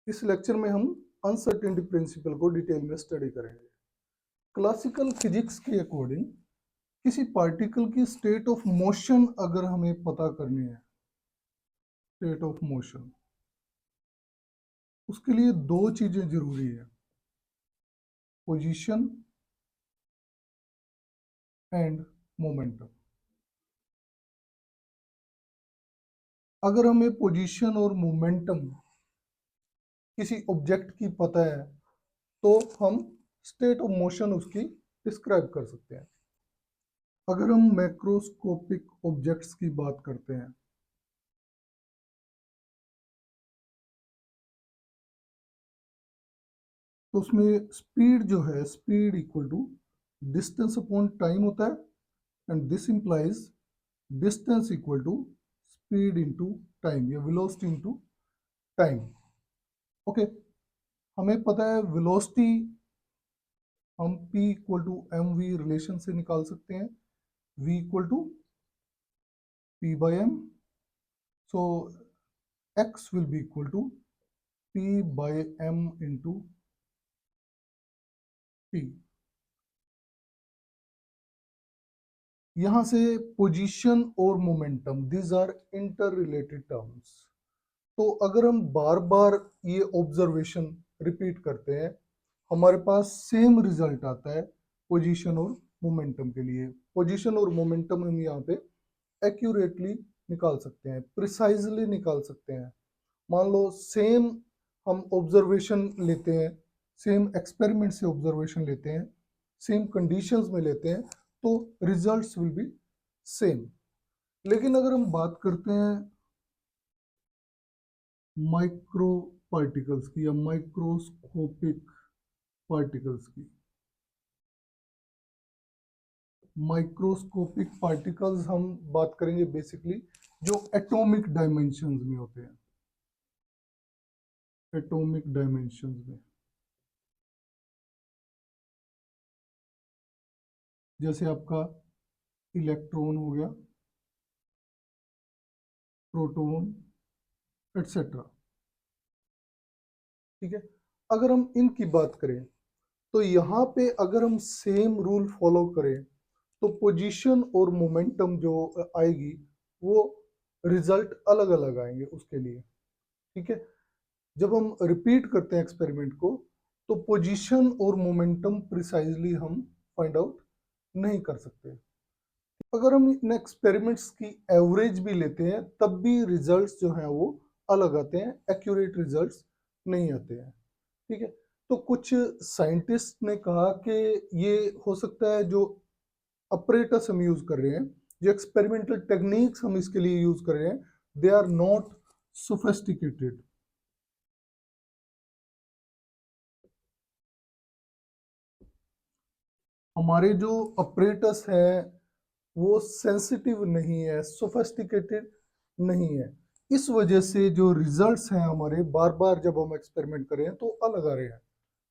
इस लेक्चर में हम अनसर्टेनिटी प्रिंसिपल को डिटेल में स्टडी करेंगे। क्लासिकल फिजिक्स के अकॉर्डिंग किसी पार्टिकल की स्टेट ऑफ मोशन अगर हमें पता करनी है, स्टेट ऑफ मोशन, उसके लिए दो चीजें जरूरी है, पोजीशन एंड मोमेंटम। अगर हमें पोजीशन और मोमेंटम किसी ऑब्जेक्ट की पता है तो हम स्टेट ऑफ मोशन उसकी डिस्क्राइब कर सकते हैं। अगर हम मैक्रोस्कोपिक ऑब्जेक्ट्स की बात करते हैं तो उसमें स्पीड जो है, speed equal to distance upon time होता है and this implies distance equal to speed into time या वेलोसिटी इनटू टाइम। ओके, हमें पता है वेलोसिटी हम p equal to M V relation से निकाल सकते हैं, v equal to p by M, so x will be equal to p by M into p। यहां से पोजीशन और momentum, these are inter related terms. तो अगर हम बार बार ये ऑब्जर्वेशन रिपीट करते हैं, हमारे पास सेम रिजल्ट आता है पोजीशन और मोमेंटम के लिए। पोजीशन और मोमेंटम हम यहाँ पे एक्यूरेटली निकाल सकते हैं, प्रिसाइजली निकाल सकते हैं। मान लो सेम हम ऑब्जर्वेशन लेते हैं, सेम एक्सपेरिमेंट से ऑब्जर्वेशन लेते हैं, सेम कंडीशंस में लेते हैं, तो रिजल्ट्स विल बी सेम। लेकिन अगर हम बात करते हैं माइक्रो पार्टिकल्स की या माइक्रोस्कोपिक पार्टिकल्स की, माइक्रोस्कोपिक पार्टिकल्स हम बात करेंगे बेसिकली जो एटॉमिक डायमेंशंस में होते हैं, एटॉमिक डायमेंशंस में। जैसे आपका इलेक्ट्रॉन हो गया, प्रोटॉन एटसेट्रा। ठीक है, अगर हम इनकी बात करें तो यहाँ पे अगर हम सेम रूल फॉलो करें तो पोजीशन और मोमेंटम जो आएगी वो रिजल्ट अलग अलग आएंगे उसके लिए। ठीक है, जब हम रिपीट करते हैं एक्सपेरिमेंट को तो पोजीशन और मोमेंटम प्रिसाइजली हम फाइंड आउट नहीं कर सकते। अगर हम इन एक्सपेरिमेंट्स की एवरेज भी लेते हैं तब भी रिजल्ट्स जो हैं वो अलग आते हैं, एक्यूरेट रिजल्ट्स नहीं आते हैं। ठीक है, तो कुछ साइंटिस्ट ने कहा कि ये हो सकता है जो अपरेटस हम यूज कर रहे हैं, जो एक्सपेरिमेंटल टेक्निक्स हम इसके लिए यूज कर रहे हैं, दे आर नॉट सोफिस्टिकेटेड। हमारे जो अपरेटस है वो सेंसिटिव नहीं है, सोफिस्टिकेटेड नहीं है। इस वजह से जो रिजल्ट्स हैं हमारे बार बार जब हम एक्सपेरिमेंट कर रहे हैं तो अलग आ रहे हैं।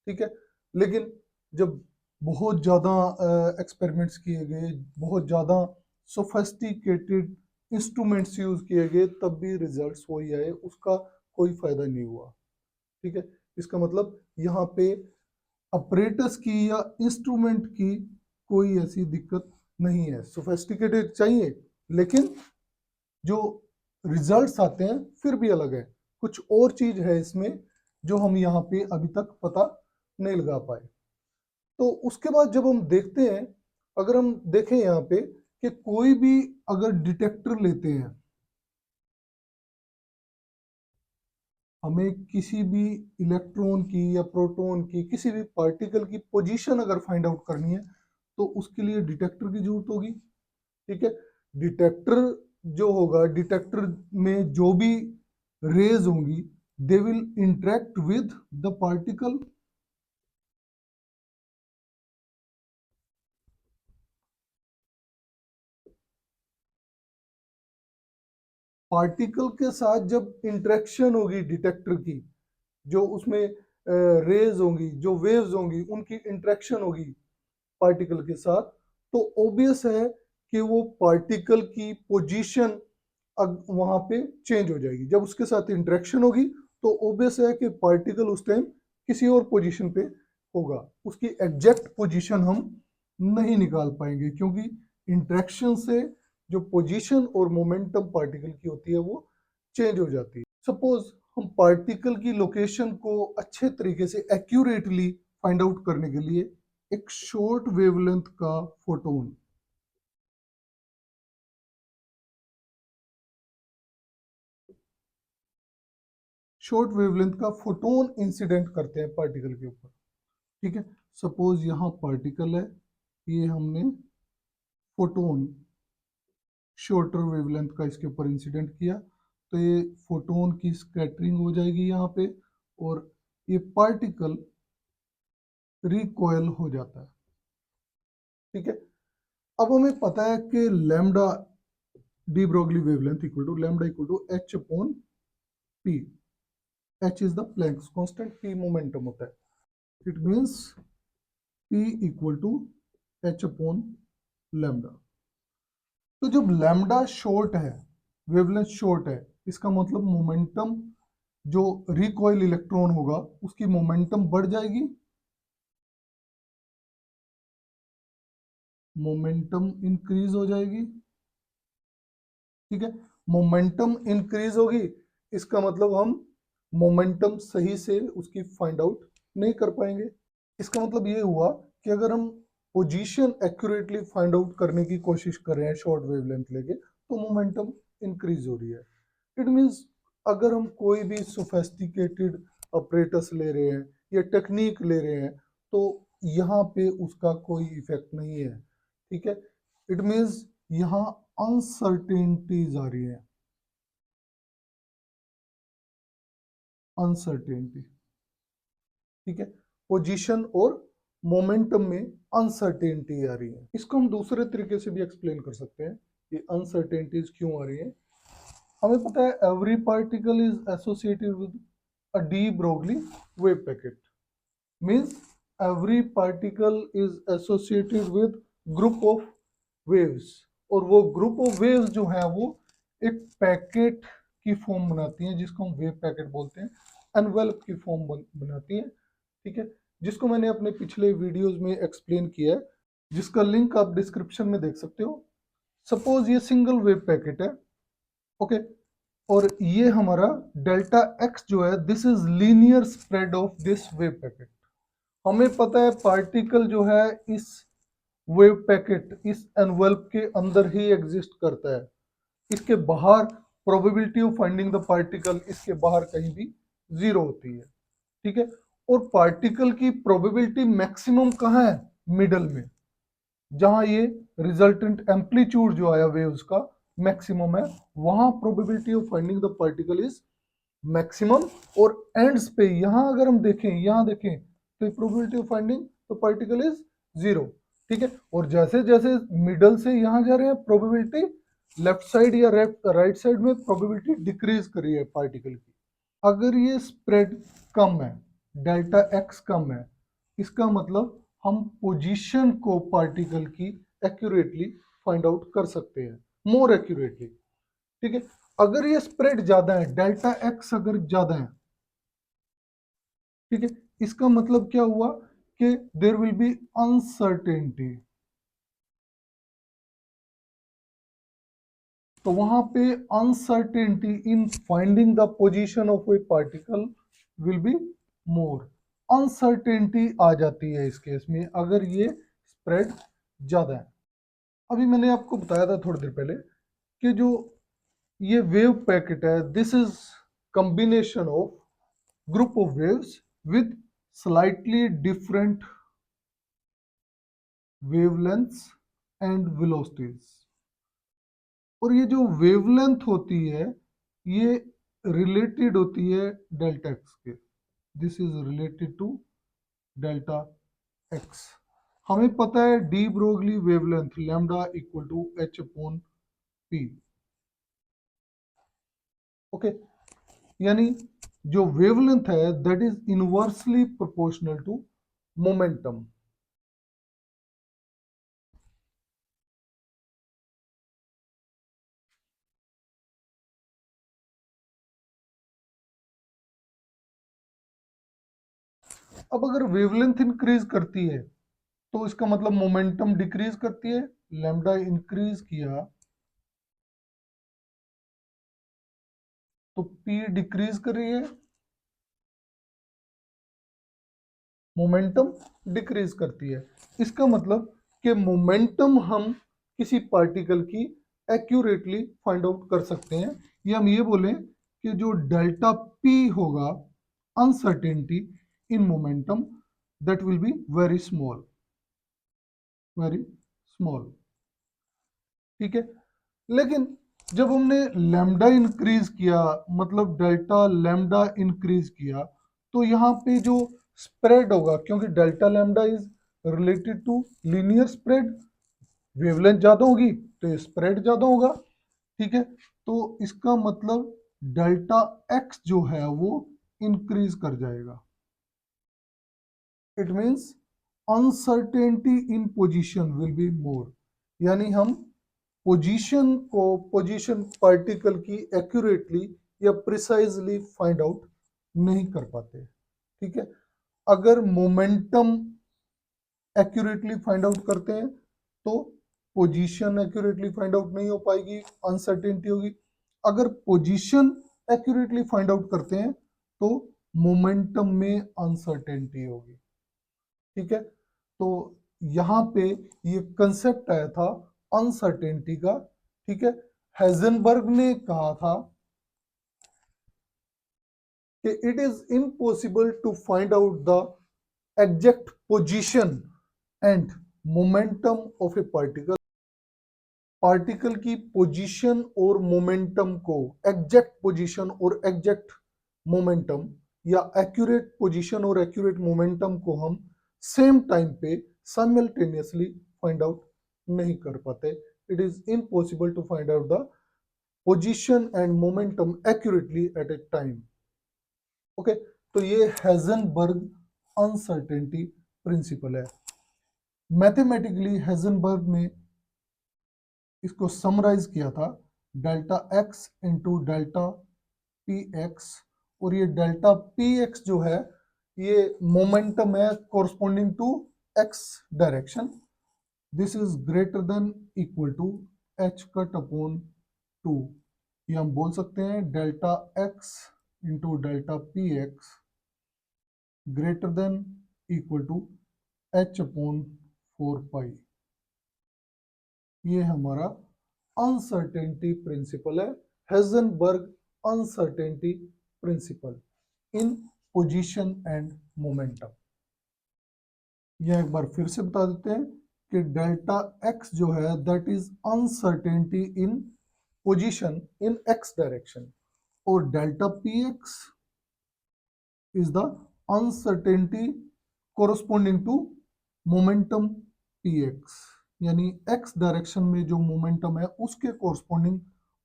ठीक है, लेकिन जब बहुत ज़्यादा एक्सपेरिमेंट्स किए गए, बहुत ज़्यादा सोफिस्टिकेटेड इंस्ट्रूमेंट्स यूज़ किए गए, तब भी रिजल्ट्स वही आए, उसका कोई फ़ायदा नहीं हुआ। ठीक है, इसका मतलब यहाँ पे अपरेटस की या इंस्ट्रूमेंट की कोई ऐसी दिक्कत नहीं है। सोफिस्टिकेटेड चाहिए लेकिन जो रिजल्ट्स आते हैं फिर भी अलग है, कुछ और चीज है इसमें जो हम यहाँ पे अभी तक पता नहीं लगा पाए। तो उसके बाद जब हम देखते हैं, अगर हम देखें यहाँ पे कि कोई भी अगर डिटेक्टर लेते हैं, हमें किसी भी इलेक्ट्रॉन की या प्रोटॉन की, किसी भी पार्टिकल की पोजीशन अगर फाइंड आउट करनी है तो उसके लिए डिटेक्टर की जरूरत होगी। ठीक है, डिटेक्टर जो होगा, डिटेक्टर में जो भी रेज होंगी they will interact with the particle. Particle के साथ जब इंटरेक्शन होगी डिटेक्टर की, जो उसमें रेज होंगी, जो वेव्स होंगी, उनकी इंटरेक्शन होगी पार्टिकल के साथ, तो ऑब्वियस है कि वो पार्टिकल की पोजीशन वहां पे चेंज हो जाएगी। जब उसके साथ इंटरेक्शन होगी तो ऑब्वियस है कि पार्टिकल उस टाइम किसी और पोजीशन पे होगा, उसकी एग्जैक्ट पोजीशन हम नहीं निकाल पाएंगे, क्योंकि इंटरेक्शन से जो पोजीशन और मोमेंटम पार्टिकल की होती है वो चेंज हो जाती है। सपोज हम पार्टिकल की लोकेशन को अच्छे तरीके से एक्यूरेटली फाइंड आउट करने के लिए एक शॉर्ट वेवलेंथ का फोटोन इंसिडेंट करते हैं पार्टिकल के ऊपर। ठीक है, सपोज यहाँ पार्टिकल है, ये हमने फोटोन शॉर्टर वेवलेंथ का इसके ऊपर इंसिडेंट किया, तो ये फोटोन की स्कैटरिंग हो जाएगी यहाँ पे, और ये पार्टिकल रिकॉयल हो जाता है। ठीक है, अब हमें पता है कि lambda de Broglie wavelength equal to lambda equal to H upon P. H is the Planck's constant, P momentum होता है। It means P equal to H upon lambda. तो जब लैम्डा शॉर्ट है, वेवलेंथ शॉर्ट है, इसका मतलब momentum, जो recoil electron होगा उसकी मोमेंटम बढ़ जाएगी, मोमेंटम इंक्रीज हो जाएगी। ठीक है, मोमेंटम इंक्रीज होगी, इसका मतलब हम मोमेंटम सही से उसकी फाइंड आउट नहीं कर पाएंगे। इसका मतलब ये हुआ कि अगर हम पोजीशन एक्यूरेटली फाइंड आउट करने की कोशिश कर रहे हैं शॉर्ट वेवलेंथ लेके, तो मोमेंटम इंक्रीज हो रही है। इट मींस अगर हम कोई भी सोफेस्टिकेटेड ऑपरेटर्स ले रहे हैं या टेक्निक ले रहे हैं, तो यहाँ पे उसका कोई इफेक्ट नहीं है। ठीक है, इट मींस यहाँ अनसर्टेनिटीज आ रही है, अनसर्टेनिटी। ठीक है, पोजीशन और मोमेंटम में अनसर्टेनिटी आ रही है। इसको हम दूसरे तरीके से भी एक्सप्लेन कर सकते हैं कि अनसर्टेनिटीज क्यों आ रही है। हमें पता है every particle is associated with a de Broglie wave packet. Means every particle is associated with group of waves, और वो ग्रुप ऑफ वेव्स जो है वो एक पैकेट की फॉर्म बनाती हैं, जिसको हम वेव पैकेट बोलते हैं, एनवेलप की फॉर्म बनाती है। ठीक है, जिसको मैंने अपने पिछले वीडियोस में एक्सप्लेन किया है, जिसका लिंक आप डिस्क्रिप्शन में देख सकते हो। सपोज ये सिंगल वेव पैकेट है, ओके, और ये हमारा डेल्टा एक्स जो है, this is linear spread of this wave packet. हमें पता है पार्टिकल जो है इस वेव पैकेट, इस एनवेल्प के अंदर ही एग्जिस्ट करता है, इसके बाहर probability of finding the particle इसके बाहर कहीं भी जीरो होती है। ठीक है, और पार्टिकल की प्रोबेबिलिटी मैक्सिमम कहाँ है, मिडल में, जहां ये रिजल्टेंट एम्पलीट्यूड जो आया वेव्स का मैक्सिमम है, वहां probability of finding the particle is maximum. और एंड्स पे यहां अगर हम देखें, यहां देखें, तो probability of finding the particle is zero. ठीक है, और जैसे जैसे मिडल से यहां जा रहे हैं, प्रोबेबिलिटी लेफ्ट साइड या राइट साइड में प्रोबेबिलिटी डिक्रीज कर रही है पार्टिकल की। अगर ये स्प्रेड कम है, डेल्टा एक्स कम है, इसका मतलब हम पोजीशन को पार्टिकल की एक्यूरेटली फाइंड आउट कर सकते हैं, मोर एक्यूरेटली। ठीक है, अगर ये स्प्रेड ज्यादा है, डेल्टा एक्स अगर ज्यादा है, ठीक है, इसका मतलब क्या हुआ कि देर विल बी अनसर्टेनिटी। तो वहां पे uncertainty in finding the position of a particle will be more. Uncertainty आ जाती है इस केस में अगर ये स्प्रेड ज्यादा है। अभी मैंने आपको बताया था थोड़ी देर पहले कि जो ये वेव पैकेट है, this is combination of group of waves with slightly different wavelengths and velocities। और ये जो वेवलेंथ होती है, ये रिलेटेड होती है डेल्टा एक्स के। This is related to delta X. हमें पता है de Broglie wavelength lambda equal to H upon P. Okay, यानी जो वेवलेंथ है that is inversely proportional to momentum. अब अगर वेवलेंथ इंक्रीज करती है तो इसका मतलब मोमेंटम डिक्रीज करती है। लैम्डा इंक्रीज किया तो पी डिक्रीज कर रही है, मोमेंटम डिक्रीज करती है। इसका मतलब कि मोमेंटम हम किसी पार्टिकल की एक्यूरेटली फाइंड आउट कर सकते हैं, या हम ये बोलें कि जो डेल्टा पी होगा uncertainty in momentum, that will be very small, very small. ठीक है, लेकिन जब हमने लैम्डा इंक्रीज किया, मतलब डेल्टा लैम्डा इंक्रीज किया, तो यहाँ पे जो स्प्रेड होगा, क्योंकि delta lambda is related to linear spread, wavelength ज्यादा होगी तो ये स्प्रेड ज्यादा होगा। ठीक है, तो इसका मतलब डेल्टा एक्स जो है वो इंक्रीज कर जाएगा। It means uncertainty in position will be मोर, यानी हम पोजीशन पार्टिकल की एक्यूरेटली या प्रिसाइजली फाइंड आउट नहीं कर पाते। ठीक है, अगर मोमेंटम एक्यूरेटली फाइंड आउट करते हैं तो पोजीशन एक्यूरेटली फाइंड आउट नहीं हो पाएगी, अनसर्टेनिटी होगी। अगर पोजीशन एक्यूरेटली फाइंड आउट करते हैं तो मोमेंटम में अनसर्टेनिटी होगी। ठीक है, तो यहाँ पे ये कंसेप्ट आया था अनसर्टेनिटी का। ठीक है, हेजनबर्ग ने कहा था कि it is impossible to find out the exact position and momentum of a particle. Particle की पोजीशन और मोमेंटम को, एग्जैक्ट पोजीशन और एग्जैक्ट मोमेंटम, या एक्यूरेट पोजीशन और एक्यूरेट मोमेंटम को हम सेम टाइम पे साइमल्टेनियसली फाइंड आउट नहीं कर पाते। It is impossible to find out the position and momentum accurately at a time. Okay, तो ये हेजनबर्ग अनसर्टेनिटी प्रिंसिपल है। मैथमेटिकली हेजनबर्ग ने इसको समराइज किया था delta X into delta P x, और ये डेल्टा पी एक्स जो है ये मोमेंटम है corresponding to X direction. This is greater than equal to H cut upon 2। ये हम बोल सकते हैं delta X into delta P X greater than equal to H upon 4 pi. ये हमारा अनसर्टेनिटी प्रिंसिपल है, Heisenberg uncertainty principle in position and momentum. यह एक बार फिर से बता देते हैं कि डेल्टा एक्स जो है that is uncertainty in position in X direction, और delta P X is the uncertainty corresponding to momentum P X, यानी एक्स डायरेक्शन में जो मोमेंटम है उसके corresponding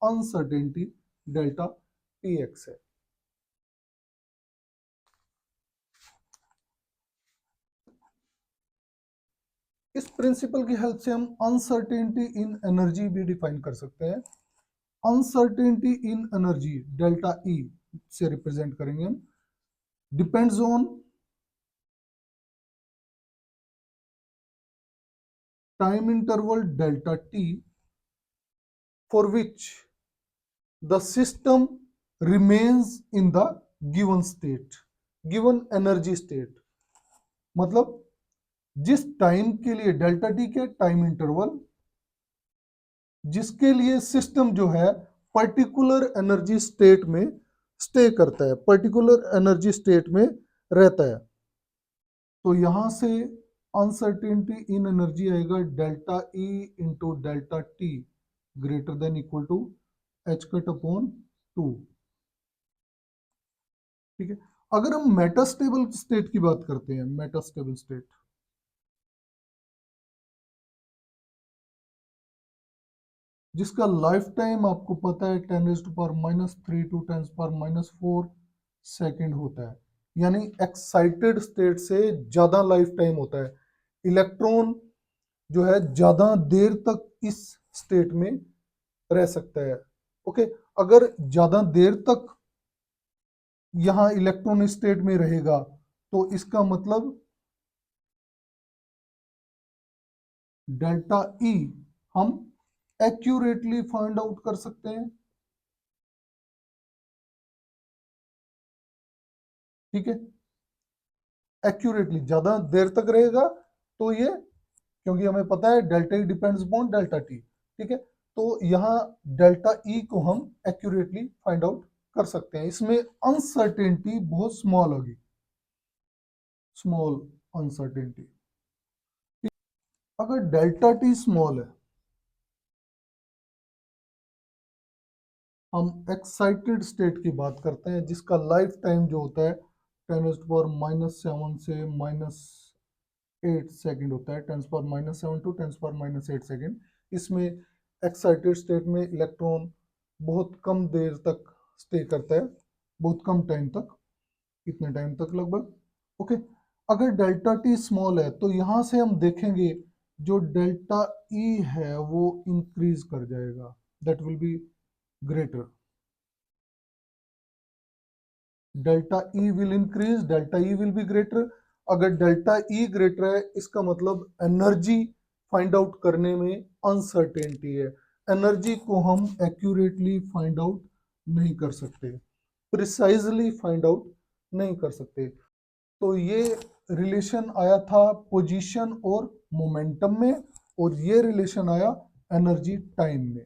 uncertainty delta P X है। इस प्रिंसिपल की हेल्प से हम अनसर्टेनिटी इन एनर्जी भी डिफाइन कर सकते हैं। Uncertainty in energy delta E से रिप्रेजेंट करेंगे हम, depends on time interval delta T for which the system remains in the given state, given energy state. मतलब जिस टाइम के लिए डेल्टा टी के टाइम इंटरवल, जिसके लिए सिस्टम जो है पर्टिकुलर एनर्जी स्टेट में स्टे करता है, पर्टिकुलर एनर्जी स्टेट में रहता है, तो यहां से अनसर्टेनिटी इन एनर्जी आएगा delta E into delta T greater than equal to H cut upon 2। ठीक है, अगर हम मेटास्टेबल स्टेट की बात करते हैं, मेटास्टेबल स्टेट जिसका लाइफ टाइम आपको पता है 10⁻³ टू 10⁻⁴ सेकेंड होता है, यानी एक्साइटेड स्टेट से ज्यादा लाइफ टाइम होता है। इलेक्ट्रॉन जो है ज्यादा देर तक इस स्टेट में रह सकता है। ओके, अगर ज्यादा देर तक यहाँ इलेक्ट्रॉन स्टेट में रहेगा तो इसका मतलब डेल्टा ई हम एक्यूरेटली फाइंड आउट कर सकते हैं। ठीक है, एक्यूरेटली ज्यादा देर तक रहेगा तो ये, क्योंकि हमें पता है delta E depends upon delta T. ठीक है, तो यहाँ डेल्टा ई को हम एक्यूरेटली फाइंड आउट कर सकते हैं। इसमें अनसर्टेनिटी बहुत स्मॉल होगी, स्मॉल अनसर्टेनिटी। अगर डेल्टा टी स्मॉल है, हम एक्साइटेड स्टेट की बात करते हैं जिसका लाइफ टाइम जो होता है 10⁻⁻7 से -8 सेकंड होता है, 10⁻⁻7 टू 10⁻⁸ सेकंड। इसमें एक्साइटेड स्टेट में इलेक्ट्रॉन बहुत कम देर तक स्टे करता है, बहुत कम टाइम तक, इतने टाइम तक लगभग। ओके, अगर डेल्टा टी स्मॉल है तो यहाँ से हम देखेंगे जो डेल्टा ई है वो इंक्रीज कर जाएगा, that will be greater. Delta E will increase, delta E will be greater. अगर डेल्टा ई ग्रेटर है इसका मतलब एनर्जी फाइंड आउट करने में अनसर्टेनिटी है, एनर्जी को हम एक्यूरेटली फाइंड आउट नहीं कर सकते, प्रिसाइजली फाइंड आउट नहीं कर सकते। तो ये रिलेशन आया था पोजीशन और मोमेंटम में, और ये रिलेशन आया एनर्जी टाइम में।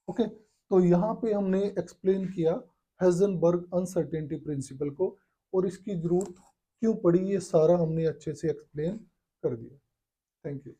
ओके, तो यहाँ पे हमने एक्सप्लेन किया हेजनबर्ग अनसर्टेनिटी प्रिंसिपल को, और इसकी जरूरत क्यों पड़ी ये सारा हमने अच्छे से एक्सप्लेन कर दिया। Thank you.